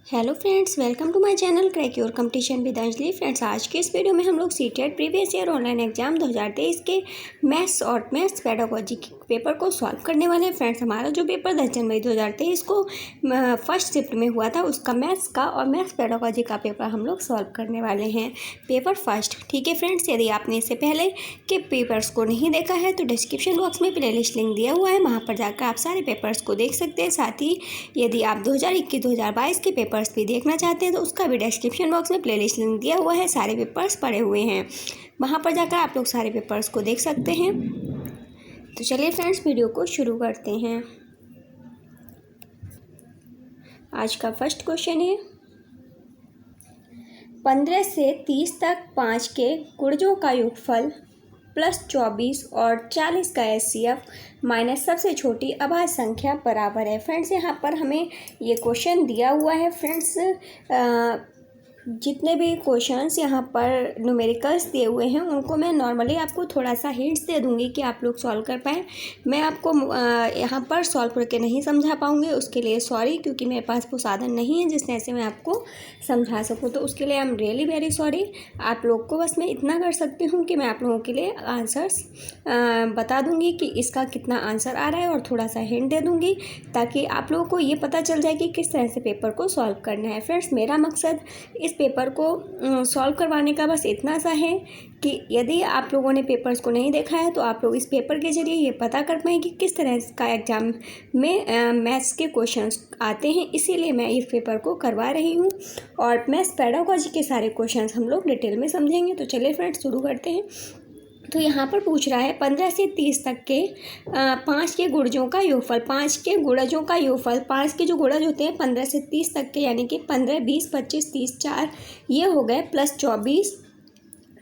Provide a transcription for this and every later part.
Hello friends, welcome to my channel crack your competition with Anjali. Friends, आज के इस video में हम लोग CTET previous year online exam 2023 के मैथ्स और मैथ्स पेडागोजी के पेपर को सॉल्व करने वाले हैं। फ्रेंड्स, हमारा जो पेपर 10 जनवरी 2023 को फर्स्ट शिफ्ट में हुआ था, उसका मैथ्स का और मैथ्स पेडागोजी का पेपर हम लोग सॉल्व करने वाले हैं, पेपर फर्स्ट। ठीक है फ्रेंड्स, यदि आपने इससे पहले के पेपर्स को नहीं देखा है तो डिस्क्रिप्शन बॉक्स में प्लेलिस्ट लिंक दिया हुआ है, वहाँ पर जाकर आप सारे पेपर्स को देख सकते हैं। साथ ही यदि आप 2021-2022 के पेपर्स भी देखना चाहते हैं तो उसका भी डिस्क्रिप्शन बॉक्स में प्लेलिस्ट लिंक दिया हुआ है, सारे पेपर्स पड़े हुए हैं, वहाँ पर जाकर आप लोग सारे पेपर्स को देख सकते हैं। तो चलिए फ्रेंड्स, वीडियो को शुरू करते हैं। आज का फर्स्ट क्वेश्चन है, 15 से 30 तक 5 के गुणजों का योगफल प्लस 24 और 40 का HCF माइनस सबसे छोटी अभाज्य संख्या बराबर है। फ्रेंड्स, यहाँ पर हमें ये क्वेश्चन दिया हुआ है। फ्रेंड्स, जितने भी क्वेश्चंस यहाँ पर न्यूमेरिकल्स दिए हुए हैं उनको मैं नॉर्मली आपको थोड़ा सा हिंट्स दे दूँगी कि आप लोग सॉल्व कर पाएँ। मैं आपको यहाँ पर सॉल्व करके नहीं समझा पाऊँगी, उसके लिए सॉरी, क्योंकि मेरे पास वो साधन नहीं है जिससे ऐसे मैं आपको समझा सकूँ, तो उसके लिए I am really very sorry. आप लोग को बस मैं इतना कर सकती हूँ कि मैं आप लोगों के लिए आंसर्स बता दूँगी कि इसका कितना आंसर आ रहा है और थोड़ा सा हिंट दे दूँगी, ताकि आप लोगों को ये पता चल जाए कि किस तरह से पेपर को सॉल्व करना है। फ्रेंड्स, मेरा मकसद इस पेपर को सॉल्व करवाने का बस इतना सा है कि यदि आप लोगों ने पेपर्स को नहीं देखा है तो आप लोग इस पेपर के जरिए ये पता कर पाएँ कि किस तरह का एग्ज़ाम में मैथ्स के क्वेश्चंस आते हैं, इसीलिए मैं इस पेपर को करवा रही हूँ। और मैथ्स पेडागोजी के सारे क्वेश्चंस हम लोग डिटेल में समझेंगे। तो चलिए फ्रेंड्स, शुरू करते हैं। तो यहाँ पर पूछ रहा है 15 से 30 तक के 5 के गुणजों का योगफल, 5 के गुणजों का योगफल, 5 के जो गुणज होते हैं 15 से 30 तक के, यानी कि 15, 20, 25, 30, 4 ये हो गए, प्लस 24।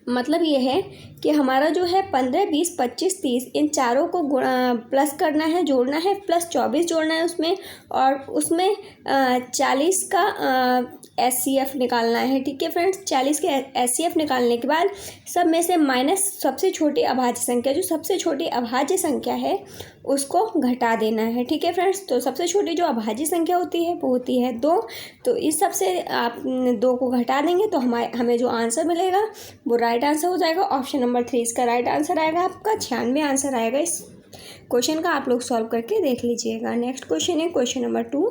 मतलब ये है कि हमारा जो है 15, 20, 25, 30 इन चारों को प्लस करना है, जोड़ना है, प्लस 24 जोड़ना है उसमें, और उसमें 40 का HCF निकालना है। ठीक है फ्रेंड्स, 40 के HCF निकालने के बाद सब में से माइनस सबसे छोटी अभाज्य संख्या, जो सबसे छोटी अभाज्य संख्या है उसको घटा देना है। ठीक है फ्रेंड्स, तो सबसे छोटी जो अभाज्य संख्या होती है वो होती है 2, तो इस सब से आप 2 को घटा देंगे तो हमें जो आंसर मिलेगा वो राइट आंसर हो जाएगा। ऑप्शन नंबर 3 इसका राइट आंसर आएगा, आपका 96 आंसर आएगा इस क्वेश्चन का। आप लोग सॉल्व करके देख लीजिएगा। नेक्स्ट क्वेश्चन है question number 2,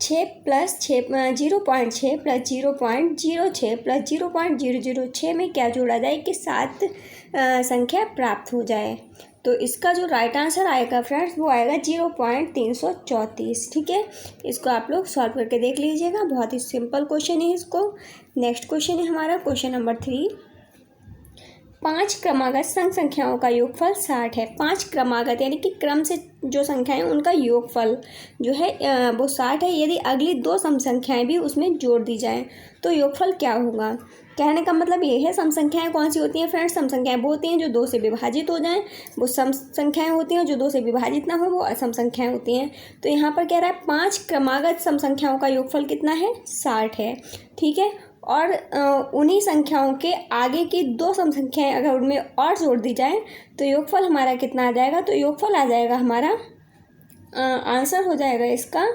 6 plus 0.6 plus 0.06 plus 0.006 में क्या जोड़ा जाए कि 7 संख्या प्राप्त हो जाए। तो इसका जो राइट आंसर आएगा फ्रेंड्स वो आएगा 0.334। ठीक है, इसको आप लोग सॉल्व करके देख लीजिएगा, बहुत ही सिंपल क्वेश्चन है इसको। नेक्स्ट क्वेश्चन है हमारा क्वेश्चन नंबर 3, 5 क्रमागत संग संख्याओं का योगफल 60 है। 5 क्रमागत यानी कि क्रम से जो संख्याएं उनका योगफल जो है वो 60 है। यदि अगली 2 सम संख्याएं भी उसमें जोड़ दी जाएं तो योगफल क्या होगा। कहने का मतलब ये है, सम संख्याएं कौन सी होती हैं फ्रेंड्स, सम संख्याएं वो होती हैं जो 2 से विभाजित हो जाएं, वो सम संख्याएं होती हैं जो 2 से विभाजित ना हो, वो असम संख्याएं होती हैं। तो यहाँ पर कह रहा है 5 क्रमागत सम संख्याओं का योगफल कितना है, 60 है। ठीक है, और उन्हीं संख्याओं के आगे की 2 सम संख्याएं अगर उनमें और जोड़ दी जाए तो योगफल हमारा कितना आ जाएगा, तो योगफल आ जाएगा हमारा आंसर हो जाएगा इसका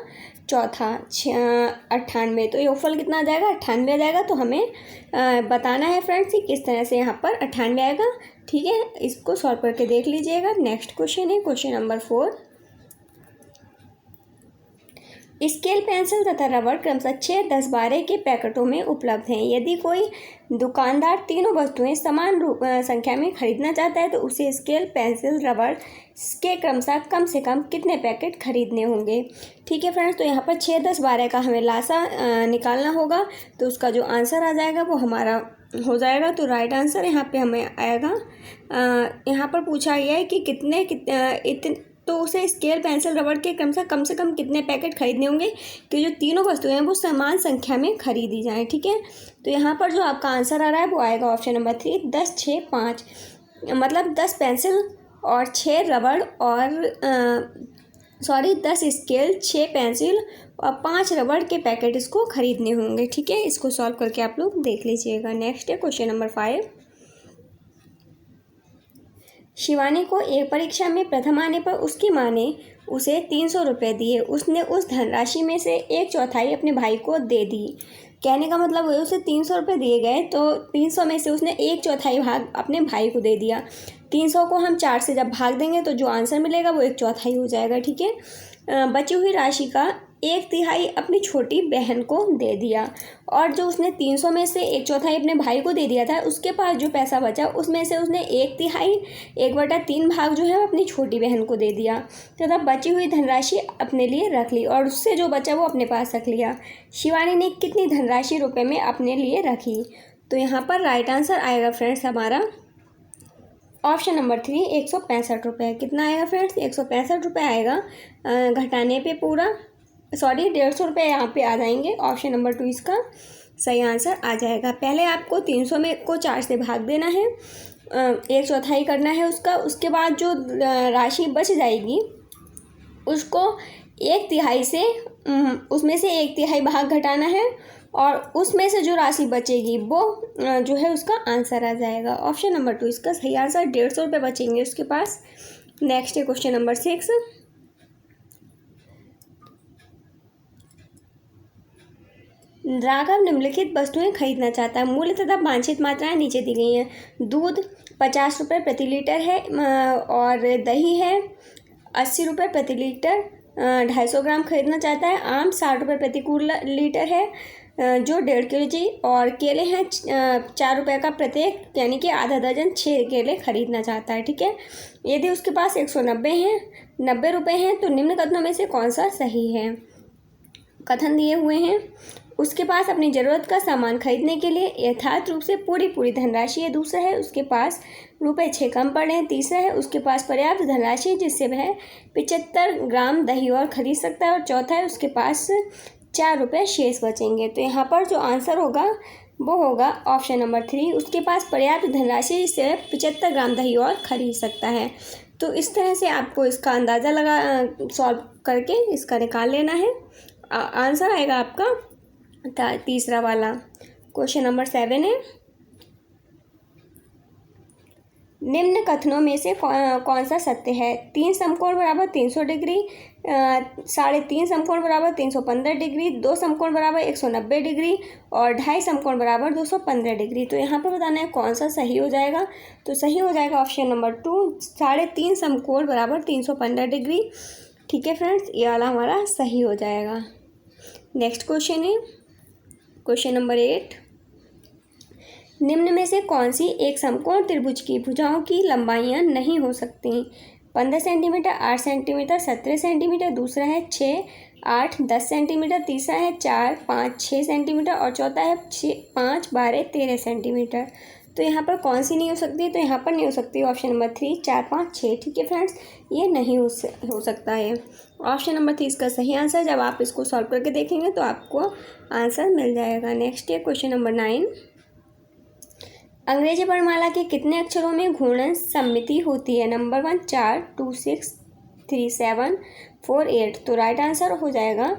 चौथा 98। तो योगफल कितना आ जाएगा, 98 आ जाएगा। तो हमें बताना है फ्रेंड्स कि किस तरह से यहाँ पर 98 आएगा। ठीक है, इसको सॉल्व करके देख लीजिएगा। नेक्स्ट क्वेश्चन है क्वेश्चन नंबर 4, स्केल पेंसिल तथा रबड़ क्रमशः 6, 10, 12 के पैकेटों में उपलब्ध हैं। यदि कोई दुकानदार तीनों वस्तुएं समान संख्या में खरीदना चाहता है तो उसे स्केल पेंसिल रबड़ के क्रमशः कम से कम कितने पैकेट खरीदने होंगे। ठीक है फ्रेंड्स, तो यहाँ पर 6, 10, 12 का हमें लासा निकालना होगा, तो उसका जो आंसर आ जाएगा वो हमारा हो जाएगा। तो राइट आंसर यहाँ पे हमें आएगा, यहाँ पर पूछा गया है कि कितने तो उसे स्केल पेंसिल रबड़ के क्रमशः कम से कम कितने पैकेट खरीदने होंगे कि जो तीनों वस्तुएं हैं वो समान संख्या में खरीदी जाएं। ठीक है, तो यहाँ पर जो आपका आंसर आ रहा है वो आएगा ऑप्शन नंबर 3, 10, 6, 5, मतलब 10 पेंसिल और 6 रबड़ और 10 स्केल, 6 पेंसिल और 5 रबड़ के पैकेट इसको खरीदने होंगे। ठीक है, इसको सॉल्व करके आप लोग देख लीजिएगा। नेक्स्ट है क्वेश्चन नंबर 5, शिवानी को एक परीक्षा में प्रथम आने पर उसकी माँ ने उसे 300 रुपये दिए। उसने उस धनराशि में से 1/4 अपने भाई को दे दी। कहने का मतलब है उसे 300 रुपये दिए गए, तो 300 में से उसने 1/4 भाग अपने भाई को दे दिया। 300 को हम 4 से जब भाग देंगे तो जो आंसर मिलेगा वो 1/4 हो जाएगा। ठीक है। बची हुई राशि का 1/3 अपनी छोटी बहन को दे दिया, और जो उसने 300 में से 1/4 अपने भाई को दे दिया था, उसके पास जो पैसा बचा उसमें से उसने 1/3 1/3 भाग जो है वो अपनी छोटी बहन को दे दिया तथा बची हुई धनराशि अपने लिए रख ली, और उससे जो बचा वो अपने पास रख लिया। शिवानी ने कितनी धनराशि रुपए में अपने लिए रखी? तो यहाँ पर राइट आंसर आएगा फ्रेंड्स हमारा ऑप्शन नंबर 3 165 रुपये। कितना आएगा फ्रेंड्स? 165 रुपये आएगा। घटाने पे पूरा 150 रुपये यहाँ पे आ जाएंगे। ऑप्शन नंबर 2 इसका सही आंसर आ जाएगा। पहले आपको 300 में को 4 से भाग देना है, 1/4 करना है उसका। उसके बाद जो राशि बच जाएगी उसको 1/3 से उसमें से 1/3 भाग घटाना है, और उसमें से जो राशि बचेगी वो जो है उसका आंसर आ जाएगा। ऑप्शन नंबर 2 इसका सही आंसर। 150 रुपये बचेंगे उसके पास। नेक्स्ट है क्वेश्चन नंबर 6। राघव निम्नलिखित वस्तुएं खरीदना चाहता है। मूल्य तथा वांछित मात्राएं नीचे दी गई हैं। दूध 50 रुपये प्रति लीटर है, और दही है 80 रुपये प्रति लीटर, 250 ग्राम खरीदना चाहता है। आम 60 रुपये प्रतिकूल लीटर है, जो 1.5 kg, और केले हैं 4 रुपये का प्रत्येक, यानी कि आधा दर्जन 6 केले खरीदना चाहता है। ठीक है। यदि उसके पास 190 हैं 90 रुपये हैं तो निम्न कथनों में से कौन सा सही है? कथन दिए हुए हैं। उसके पास अपनी ज़रूरत का सामान खरीदने के लिए यथार्थ रूप से पूरी धनराशि है। दूसरा है उसके पास रुपये 6 कम पड़े हैं। तीसरा है उसके पास पर्याप्त धनराशि है जिससे वह 75 ग्राम दही और खरीद सकता है। और चौथा है उसके पास 4 रुपये शेष बचेंगे। तो यहाँ पर जो आंसर होगा वो होगा ऑप्शन नंबर 3, उसके पास पर्याप्त धनराशि जिससे 75 ग्राम दही और खरीद सकता है। तो इस तरह से आपको इसका अंदाज़ा लगा सॉल्व करके इसका निकाल लेना है। आंसर आएगा आपका तीसरा वाला। क्वेश्चन नंबर 7 है, निम्न कथनों में से कौन सा सत्य है? 3 समकोण बराबर 300 डिग्री, 3.5 समकोण बराबर 315 डिग्री, 2 समकोण बराबर 190 डिग्री, और 2.5 समकोण बराबर 215 डिग्री। तो यहाँ पर बताना है कौन सा सही हो जाएगा। तो सही हो जाएगा ऑप्शन नंबर 2, 3.5 समकोण बराबर 315 डिग्री। ठीक है फ्रेंड्स, ये वाला हमारा सही हो जाएगा। नेक्स्ट क्वेश्चन है क्वेश्चन नंबर 8, निम्न में से कौन सी एक समकोण त्रिभुज की भुजाओं की लंबाइयाँ नहीं हो सकती? 15 सेंटीमीटर, 8 सेंटीमीटर, 17 सेंटीमीटर, दूसरा है 6, 8, 10 सेंटीमीटर, तीसरा है 4, 5, 6 सेंटीमीटर, और चौथा है 5, 12, 13 सेंटीमीटर। तो यहाँ पर कौन सी नहीं हो सकती? तो यहाँ पर नहीं हो सकती ऑप्शन नंबर 3, 4, 5, 6। ठीक है फ्रेंड्स, ये नहीं हो सकता है। ऑप्शन नंबर 3 इसका सही आंसर। जब आप इसको सॉल्व करके देखेंगे तो आपको आंसर मिल जाएगा। नेक्स्ट है क्वेश्चन नंबर 9, अंग्रेजी वर्णमाला के कितने अक्षरों में घूर्णन सम्मिति होती है? नंबर 1 4, 2 6, 3 7, 4 8। तो राइट आंसर हो जाएगा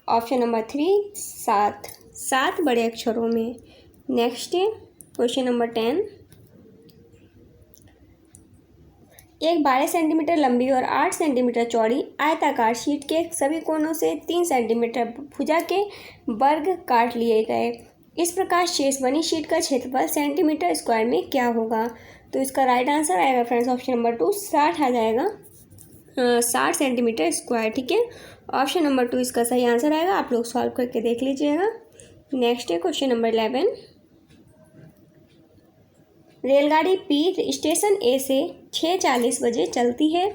ऑप्शन नंबर 3 7 बड़े अक्षरों में। नेक्स्ट है क्वेश्चन नंबर 10, एक 12 सेंटीमीटर लंबी और 8 सेंटीमीटर चौड़ी आयताकार शीट के सभी कोनों से 3 सेंटीमीटर भुजा के वर्ग काट लिए गए। इस प्रकार शेष बनी शीट का क्षेत्रफल सेंटीमीटर स्क्वायर में क्या होगा? तो इसका राइट आंसर आएगा फ्रेंड्स ऑप्शन नंबर 2 60 आ जाएगा, 60 सेंटीमीटर स्क्वायर। ठीक है, ऑप्शन नंबर 2 इसका सही आंसर आएगा। आप लोग सॉल्व करके देख लीजिएगा। नेक्स्ट है क्वेश्चन नंबर 11, रेलगाड़ी पी स्टेशन ए से 6:40 बजे चलती है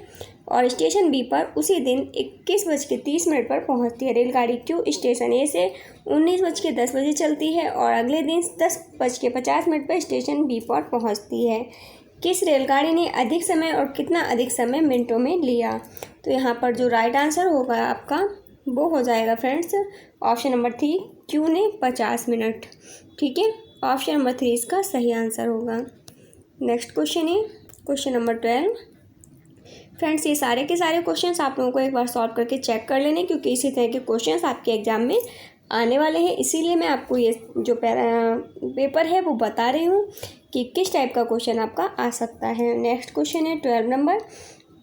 और स्टेशन बी पर उसी दिन 21:30 पर पहुंचती है। रेलगाड़ी क्यू स्टेशन ए से 19:10 बजे चलती है और अगले दिन 10:50 पर स्टेशन बी पर पहुंचती है। किस रेलगाड़ी ने अधिक समय और कितना अधिक समय मिनटों में लिया? तो यहाँ पर जो राइट आंसर होगा आपका वो हो जाएगा फ्रेंड्स ऑप्शन नंबर 3, क्यू ने 50 मिनट। ठीक है, ऑप्शन नंबर 3 इसका सही आंसर होगा। नेक्स्ट क्वेश्चन है क्वेश्चन नंबर 12। फ्रेंड्स, ये सारे के सारे क्वेश्चंस आप लोगों को एक बार सॉल्व करके चेक कर लेने, क्योंकि इसी तरह के क्वेश्चंस आपके एग्जाम में आने वाले हैं, इसीलिए मैं आपको ये जो पेपर है वो बता रही हूँ कि किस टाइप का क्वेश्चन आपका आ सकता है। नेक्स्ट क्वेश्चन है 12 नंबर।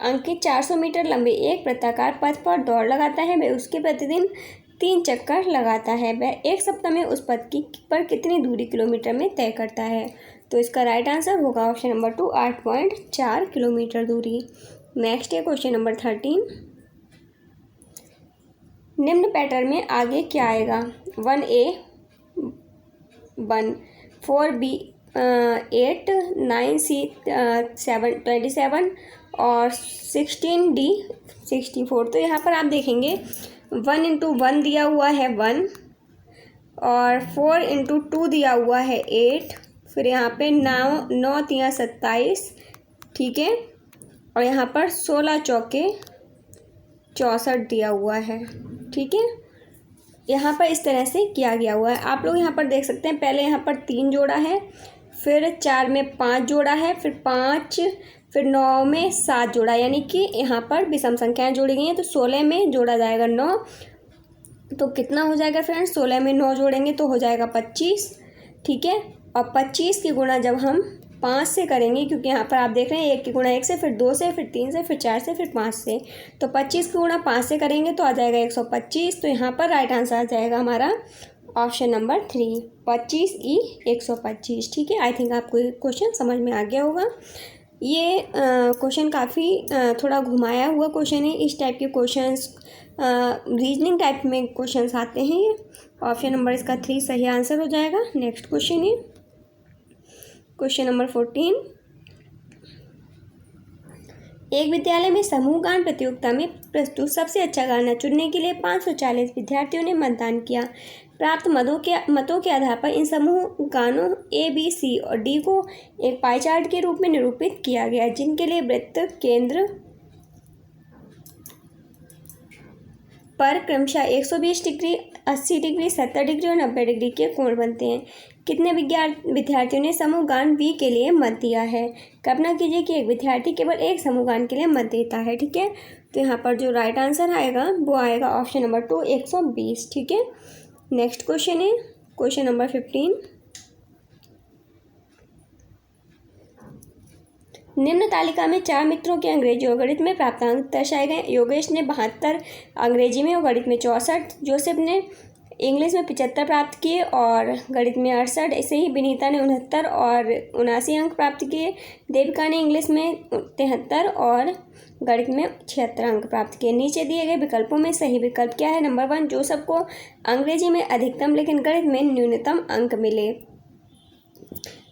अंकित 400 मीटर लंबे एक वृत्ताकार पथ पर दौड़ लगाता है। वह उसके प्रतिदिन 3 चक्कर लगाता है। वह एक सप्ताह में उस पथ की पर कितनी दूरी किलोमीटर में तय करता है? तो इसका राइट आंसर होगा ऑप्शन नंबर 2, 8.4 किलोमीटर दूरी। नेक्स्ट है क्वेश्चन नंबर 13। निम्न पैटर्न में आगे क्या आएगा? 1A 1, 4B 8, 9C 27 और 16D 64। तो यहाँ पर आप देखेंगे 1 इंटू 1 दिया हुआ है 1 और 4 इंटू 2 दिया हुआ है 8, फिर यहाँ पे 9 3 27, ठीक है, और यहाँ पर 16 चौके 64 दिया हुआ है, ठीक है। यहाँ पर इस तरह से किया गया हुआ है। आप लोग यहाँ पर देख सकते हैं, पहले यहाँ पर 3 जोड़ा है, फिर 4 में 5 जोड़ा है, फिर 5, फिर 9 में 7 जोड़ा, यानी कि यहाँ पर विषम संख्याएं जोड़ी गई हैं। तो 16 में जोड़ा जाएगा 9, तो कितना हो जाएगा फ्रेंड्स? 16 में 9 जोड़ेंगे तो हो जाएगा 25, ठीक है। और 25 की गुणा जब हम 5 से करेंगे, क्योंकि यहाँ पर आप देख रहे हैं 1 की गुणा 1 से, फिर 2 से, फिर 3 से, फिर 4 से, फिर 5 से, तो 25 की गुणा 5 से करेंगे तो आ जाएगा 125। तो यहाँ पर राइट आंसर आ जाएगा हमारा ऑप्शन नंबर 3, 25E 125, ठीक है। आई थिंक आपको ये क्वेश्चन समझ में आ गया होगा। ये क्वेश्चन काफ़ी थोड़ा घुमाया हुआ क्वेश्चन है। इस टाइप के क्वेश्चंस रीजनिंग टाइप में क्वेश्चंस आते हैं। ये ऑप्शन नंबर इसका 3 सही आंसर हो जाएगा। नेक्स्ट क्वेश्चन है क्वेश्चन नंबर 14। एक विद्यालय में समूह गान प्रतियोगिता में प्रस्तुत सबसे अच्छा गाना चुनने के लिए 540 विद्यार्थियों ने मतदान किया। प्राप्त मतों के आधार पर इन समूह गानों A, B, C और D को एक पाई चार्ट के रूप में निरूपित किया गया, जिनके लिए वृत्त केंद्र पर क्रमशः 120 डिग्री, 80 डिग्री, 70 डिग्री और 90 डिग्री के कोण बनते हैं। कितने विद्यार्थियों ने समूह गान बी के लिए मत दिया है? कल्पना कीजिए कि एक विद्यार्थी केवल एक समूह गान के लिए मत देता है, ठीक है। तो यहाँ पर जो राइट आंसर आएगा वो आएगा ऑप्शन नंबर 2, 120, ठीक है। नेक्स्ट क्वेश्चन है क्वेश्चन नंबर 15। निम्न तालिका में 4 मित्रों के अंग्रेजी और गणित में प्राप्तांक दर्शाए गए। योगेश ने 72, अंग्रेजी में और गणित में 64, जोसेफ ने इंग्लिश में 75 प्राप्त किए और गणित में 68, ऐसे ही विनीता ने 69 और 79 अंक प्राप्त किए। देविका ने इंग्लिश में 73 और गणित में 76 अंक प्राप्त किए। नीचे दिए गए विकल्पों में सही विकल्प क्या है? नंबर 1, जोसेफ को अंग्रेजी में अधिकतम लेकिन गणित में न्यूनतम अंक मिले।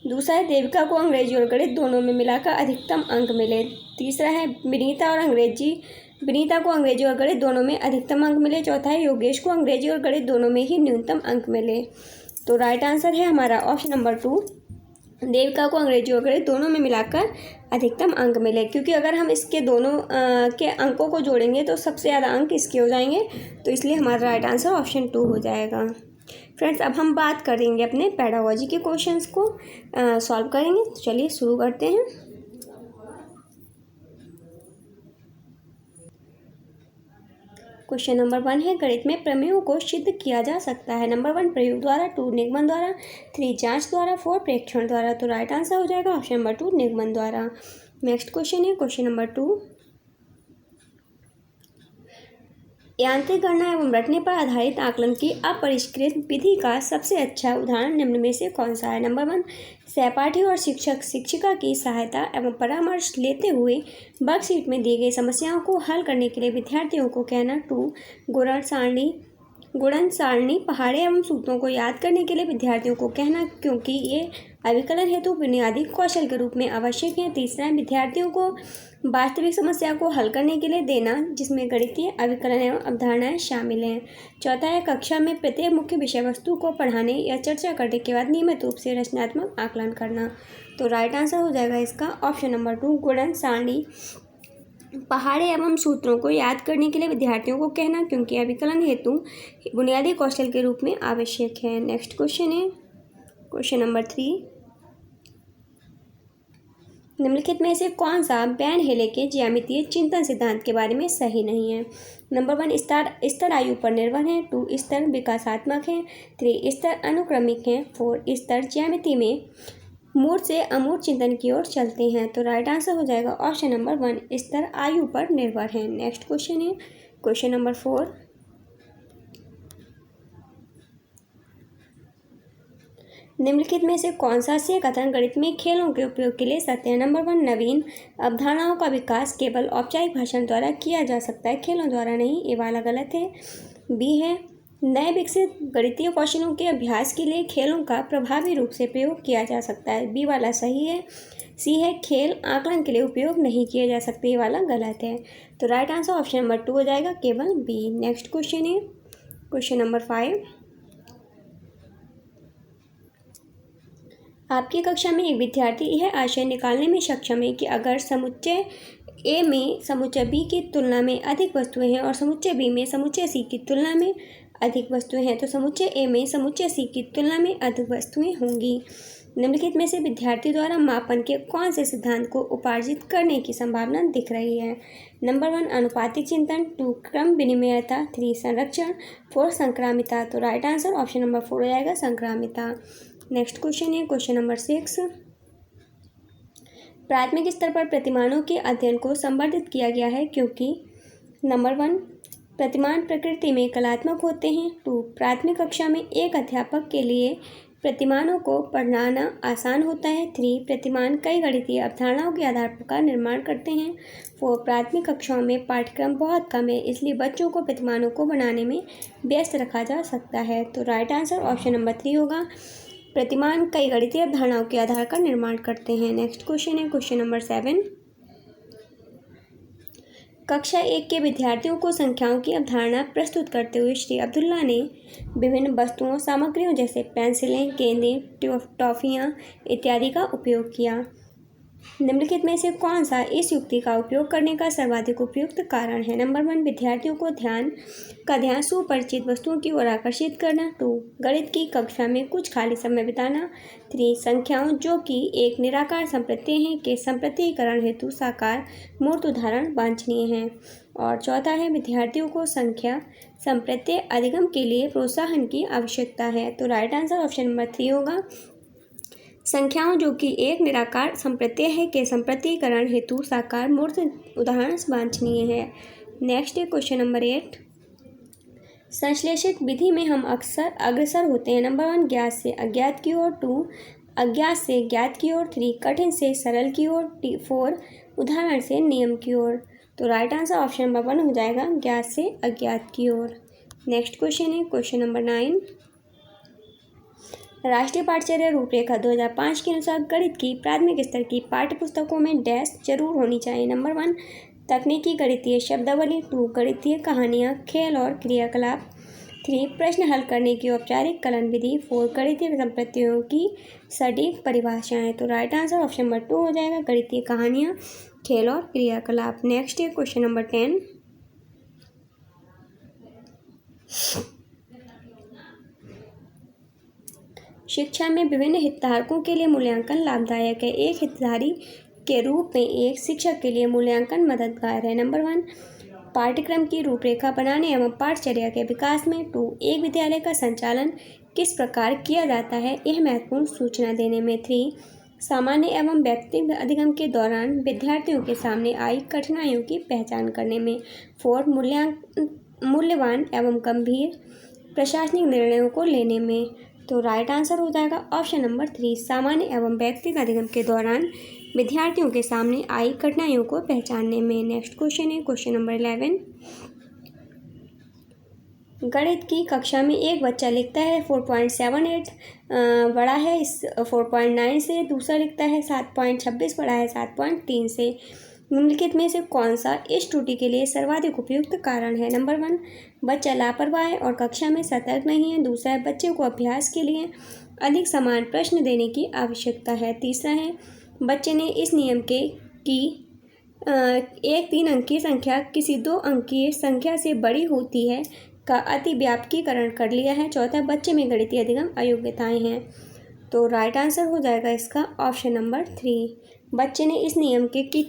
दूसरा है देविका को अंग्रेजी और गणित दोनों में मिलाकर अधिकतम अंक मिले। तीसरा है विनीता को अंग्रेजी और गणित दोनों में अधिकतम अंक मिले। चौथा है योगेश को अंग्रेजी और गणित दोनों में ही न्यूनतम अंक मिले। तो राइट आंसर है हमारा ऑप्शन नंबर 2, देविका को अंग्रेजी और गणित दोनों में मिलाकर अधिकतम अंक मिले, क्योंकि अगर हम इसके दोनों के अंकों को जोड़ेंगे तो सबसे ज़्यादा अंक इसके हो जाएंगे, तो इसलिए हमारा राइट आंसर ऑप्शन 2 हो जाएगा। फ्रेंड्स, अब हम बात करेंगे अपने पेडागोजी के क्वेश्चंस को सॉल्व करेंगे। तो चलिए शुरू करते हैं। क्वेश्चन नंबर 1 है, गणित में प्रमेयों को सिद्ध किया जा सकता है। नंबर 1 प्रयोग द्वारा, 2 निगमन द्वारा, 3 जांच द्वारा, 4 प्रेक्षण द्वारा। तो राइट आंसर हो जाएगा ऑप्शन नंबर 2 निगमन द्वारा। नेक्स्ट क्वेश्चन है क्वेश्चन नंबर 2, यांत्रिक गणना एवं रटने पर आधारित आकलन की अपरिष्कृत विधि का सबसे अच्छा उदाहरण निम्न में से कौन सा है? नंबर 1 सहपाठी और शिक्षक शिक्षिका की सहायता एवं परामर्श लेते हुए वर्कशीट में दी गई समस्याओं को हल करने के लिए विद्यार्थियों को कहना। 2 गुणन सारणी पहाड़े एवं सूत्रों को याद करने के लिए विद्यार्थियों को कहना, क्योंकि ये अभिकलन हेतु बुनियादी कौशल के रूप में आवश्यक है। तीसरा है विद्यार्थियों को वास्तविक समस्या को हल करने के लिए देना, जिसमें गणितीय अभिकलन एवं अवधारणाएं शामिल हैं। चौथा है कक्षा में प्रत्येक मुख्य विषय वस्तु को पढ़ाने या चर्चा करने के बाद नियमित रूप से रचनात्मक आकलन करना। तो राइट आंसर हो जाएगा इसका ऑप्शन नंबर 2 गुणन सारणी पहाड़े एवं सूत्रों को याद करने के लिए विद्यार्थियों को कहना, क्योंकि अभिकलन हेतु बुनियादी कौशल के रूप में आवश्यक है। नेक्स्ट क्वेश्चन है क्वेश्चन नंबर 3, निम्नलिखित में से कौन सा बैन हेले के ज्यामितीय चिंतन सिद्धांत के बारे में सही नहीं है? नंबर 1 स्तर आयु पर निर्भर हैं, 2 स्तर विकासात्मक हैं, 3 स्तर अनुक्रमिक हैं, 4 स्तर ज्यामिति में मूर्त से अमूर्त चिंतन की ओर चलते हैं। तो राइट आंसर हो जाएगा ऑप्शन नंबर 1 स्तर आयु पर निर्भर हैं। नेक्स्ट क्वेश्चन है क्वेश्चन नंबर 4। निम्नलिखित में से कौन सा से कथन गणित में खेलों के उपयोग के लिए सत्य है? नंबर 1 नवीन अवधारणाओं का विकास केवल औपचारिक भाषण द्वारा किया जा सकता है, खेलों द्वारा नहीं, ये वाला गलत है। बी है नए विकसित गणितीय कौशलों के अभ्यास के लिए खेलों का प्रभावी रूप से प्रयोग किया जा सकता है, बी वाला सही है। सी है खेल आकलन के लिए उपयोग नहीं किए जा सकते, ये वाला गलत है। तो राइट आंसर ऑप्शन नंबर 2 हो जाएगा केवल बी। नेक्स्ट क्वेश्चन है क्वेश्चन नंबर 5। आपकी कक्षा में एक विद्यार्थी यह आशय निकालने में सक्षम है कि अगर समुच्चय ए में समुच्चय बी की तुलना में अधिक वस्तुएं हैं और समुच्चय बी में समुच्चय सी की तुलना में अधिक वस्तुएं हैं तो समुच्चय ए में समुच्चय सी की तुलना में अधिक वस्तुएं होंगी। निम्नलिखित में से विद्यार्थी द्वारा मापन के कौन से सिद्धांत को उपार्जित करने की संभावना दिख रही है? नंबर 1 अनुपातिक चिंतन, 2 क्रम विनिमयता, 3 संरक्षण, 4 संक्रामिता। तो राइट आंसर ऑप्शन नंबर 4 हो जाएगा संक्रामिता। नेक्स्ट क्वेश्चन है क्वेश्चन नंबर 6। प्राथमिक स्तर पर प्रतिमानों के अध्ययन को संवर्धित किया गया है क्योंकि नंबर 1 प्रतिमान प्रकृति में कलात्मक होते हैं, 2 प्राथमिक कक्षा में एक अध्यापक के लिए प्रतिमानों को पढ़ाना आसान होता है, 3 प्रतिमान कई गणितीय अवधारणाओं के आधार का निर्माण करते हैं, 4 प्राथमिक कक्षाओं में पाठ्यक्रम बहुत कम है इसलिए बच्चों को प्रतिमानों को बनाने में व्यस्त रखा जा सकता है। तो राइट आंसर ऑप्शन नंबर 3 होगा, प्रतिमान कई गणितीय अवधारणाओं के आधार का निर्माण करते हैं। नेक्स्ट क्वेश्चन है क्वेश्चन नंबर 7। कक्षा 1 के विद्यार्थियों को संख्याओं की अवधारणा प्रस्तुत करते हुए श्री अब्दुल्ला ने विभिन्न वस्तुओं सामग्रियों जैसे पेंसिलें, गेंदें, टॉफियाँ इत्यादि का उपयोग किया। निम्नलिखित में से कौन सा इस युक्ति का उपयोग करने का सर्वाधिक उपयुक्त कारण है? नंबर 1 विद्यार्थियों को ध्यान सुपरिचित वस्तुओं की ओर आकर्षित करना, 2 गणित की कक्षा में कुछ खाली समय बिताना, 3 संख्याओं जो कि एक निराकार संप्रत्यय हैं के संप्रत्ययीकरण हेतु साकार मूर्त उदाहरण वांछनीय हैं, और चौथा है विद्यार्थियों को संख्या संप्रत्यय अधिगम के लिए प्रोत्साहन की आवश्यकता है। तो राइट आंसर ऑप्शन नंबर 3 होगा, संख्याओं जो कि एक निराकार संप्रत्यय है के संप्रत्ययीकरण हेतु साकार मूर्त उदाहरण वांछनीय है। नेक्स्ट है क्वेश्चन नंबर 8। संश्लेषित विधि में हम अक्सर अग्रसर होते हैं। नंबर 1 ज्ञात से अज्ञात की ओर, 2 अज्ञात से ज्ञात की ओर, 3 कठिन से सरल की ओर, 4 उदाहरण से नियम की ओर। तो राइट आंसर ऑप्शन नंबर 1 हो जाएगा ज्ञात से अज्ञात की ओर। नेक्स्ट क्वेश्चन है क्वेश्चन नंबर 9। राष्ट्रीय पाठ्यचर्या रूपरेखा 2005 के अनुसार गणित की प्राथमिक स्तर की पाठ्यपुस्तकों में डैश जरूर होनी चाहिए। नंबर 1 तकनीकी गणितीय शब्दावली, 2 गणितीय कहानियाँ, खेल और क्रियाकलाप, 3 प्रश्न हल करने की औपचारिक कलन विधि, 4 गणितीय संप्रत्ययों की सटीक परिभाषाएं। तो राइट आंसर ऑप्शन नंबर 2 हो जाएगा गणितीय कहानियाँ, खेल और क्रियाकलाप। नेक्स्ट है क्वेश्चन नंबर 10। शिक्षा में विभिन्न हितधारकों के लिए मूल्यांकन लाभदायक है। एक हितधारी के रूप में एक शिक्षक के लिए मूल्यांकन मददगार है। नंबर 1 पाठ्यक्रम की रूपरेखा बनाने एवं पाठचर्या के विकास में, 2 एक विद्यालय का संचालन किस प्रकार किया जाता है यह महत्वपूर्ण सूचना देने में, 3 सामान्य एवं व्यक्तिगत अधिगम के दौरान विद्यार्थियों के सामने आई कठिनाइयों की पहचान करने में, 4 मूल्यवान एवं गंभीर प्रशासनिक निर्णयों को लेने में। तो राइट आंसर हो जाएगा ऑप्शन नंबर 3 सामान्य एवं व्यक्तिगत अधिगम के दौरान विद्यार्थियों के सामने आई कठिनाइयों को पहचानने में। नेक्स्ट क्वेश्चन है क्वेश्चन नंबर 11। गणित की कक्षा में एक बच्चा लिखता है 4.78 बड़ा है इस 4.9 से, दूसरा लिखता है 7.26 बड़ा है 7.3 से। निम्नलिखित में से कौन सा इस त्रुटि के लिए सर्वाधिक उपयुक्त कारण है? नंबर 1 बच्चा लापरवाह है और कक्षा में सतर्क नहीं है, दूसरा है बच्चे को अभ्यास के लिए अधिक समान प्रश्न देने की आवश्यकता है, तीसरा है बच्चे ने इस नियम के कि एक 3 अंकीय संख्या किसी 2 अंकीय संख्या से बड़ी होती है का अति व्यापकीकरण कर लिया है, चौथा बच्चे में गणितीय अधिगम अयोग्यताएं हैं। तो राइट आंसर हो जाएगा इसका ऑप्शन नंबर 3 बच्चे ने इस नियम के कि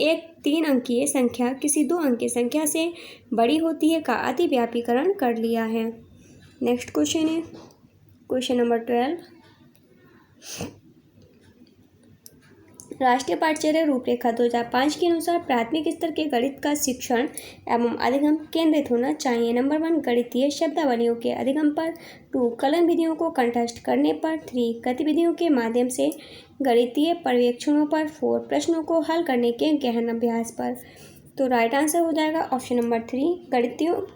एक 3 अंकीय संख्या किसी 2 अंकीय संख्या से बड़ी होती है का अतिव्यापीकरण कर लिया है। नेक्स्ट क्वेश्चन है क्वेश्चन नंबर 12। राष्ट्रीय पाठ्यचर्या रूपरेखा 2005 के अनुसार प्राथमिक स्तर के गणित का शिक्षण एवं अधिगम केंद्रित होना चाहिए। नंबर 1 गणितीय शब्दावलियों के अधिगम पर, 2 कलन विधियों को कंठस्थ करने पर, 3 गतिविधियों के माध्यम से गणितीय पर्यवेक्षणों पर, 4 प्रश्नों को हल करने के गहन अभ्यास पर। तो राइट आंसर हो जाएगा ऑप्शन नंबर 3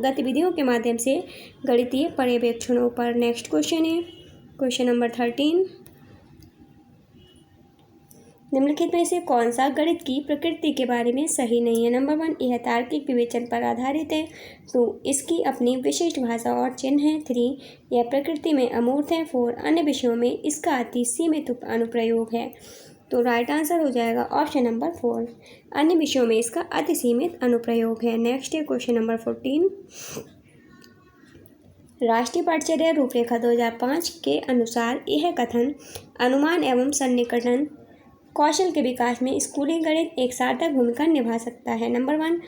गतिविधियों के माध्यम से गणितीय पर्यवेक्षणों पर। नेक्स्ट क्वेश्चन है क्वेश्चन नंबर 13। निम्नलिखित में से कौन सा गणित की प्रकृति के बारे में सही नहीं है। नंबर 1 यह तार्किक विवेचन पर आधारित है। 2 इसकी अपनी विशिष्ट भाषा और चिन्ह है। 3 यह प्रकृति में अमूर्त है। 4 अन्य विषयों में इसका अति सीमित अनुप्रयोग है। तो राइट आंसर हो जाएगा ऑप्शन नंबर 4 अन्य विषयों में इसका अति सीमित अनुप्रयोग है। नेक्स्ट है क्वेश्चन नंबर 14। राष्ट्रीय पाठ्यचर्या रूपरेखा 2005 के अनुसार यह कथन अनुमान एवं सन्निकटन कौशल के विकास में स्कूली गणित एक सार्थक भूमिका निभा सकता है। नंबर 1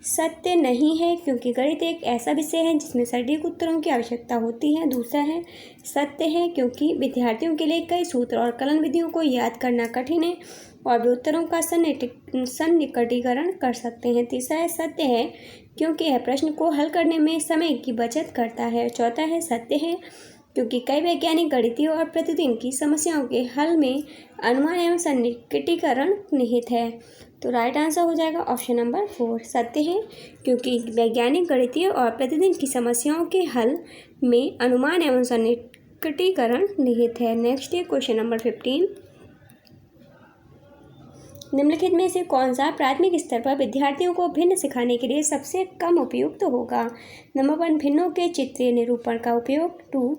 सत्य नहीं है, क्योंकि गणित एक ऐसा विषय है जिसमें सटीक उत्तरों की आवश्यकता होती है। दूसरा है सत्य है, क्योंकि विद्यार्थियों के लिए कई सूत्र और कलन विधियों को याद करना कठिन है और वे उत्तरों का सन्निकटीकरण कर सकते हैं। तीसरा है सत्य है, क्योंकि यह प्रश्न को हल करने में समय की बचत करता है। चौथा है सत्य है, क्योंकि कई वैज्ञानिक गणितीय और प्रतिदिन की समस्याओं के हल में अनुमान एवं सन्निकटीकरण निहित है। तो राइट आंसर हो जाएगा ऑप्शन नंबर 4 सत्य है, क्योंकि वैज्ञानिक गणितीय और प्रतिदिन की समस्याओं के हल में अनुमान एवं सन्निकटीकरण निहित है। नेक्स्ट है क्वेश्चन नंबर 15। निम्नलिखित में से कौन सा प्राथमिक स्तर पर विद्यार्थियों को भिन्न सिखाने के लिए सबसे कम उपयुक्त होगा। नंबर 1 भिन्नों के चित्रीय निरूपण का उपयोग। 2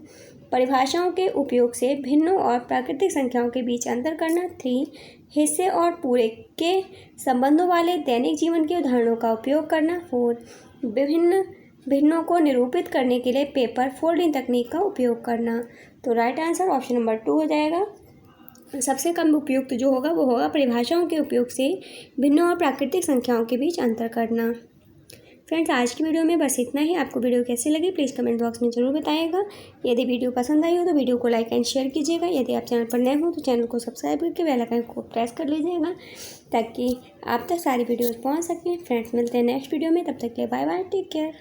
परिभाषाओं के उपयोग से भिन्नों और प्राकृतिक संख्याओं के बीच अंतर करना। 3 हिस्से और पूरे के संबंधों वाले दैनिक जीवन के उदाहरणों का उपयोग करना। 4 विभिन्न भिन्नों को निरूपित करने के लिए पेपर फोल्डिंग तकनीक का उपयोग करना। तो राइट आंसर ऑप्शन नंबर 2 हो जाएगा। सबसे कम उपयुक्त जो होगा वो होगा परिभाषाओं के उपयोग से भिन्नों और प्राकृतिक संख्याओं के बीच अंतर करना। फ्रेंड्स आज की वीडियो में बस इतना ही। आपको वीडियो कैसी लगी प्लीज़ कमेंट बॉक्स में ज़रूर बताइएगा। यदि वीडियो पसंद आई हो तो वीडियो को लाइक एंड शेयर कीजिएगा। यदि आप चैनल पर नए हो तो चैनल को सब्सक्राइब करके बेल आइकन को प्रेस कर लीजिएगा ताकि आप तक सारी वीडियोज़ पहुँच सकें। फ्रेंड्स मिलते हैं नेक्स्ट वीडियो में, तब तक के लिए बाय बाय, टेक केयर।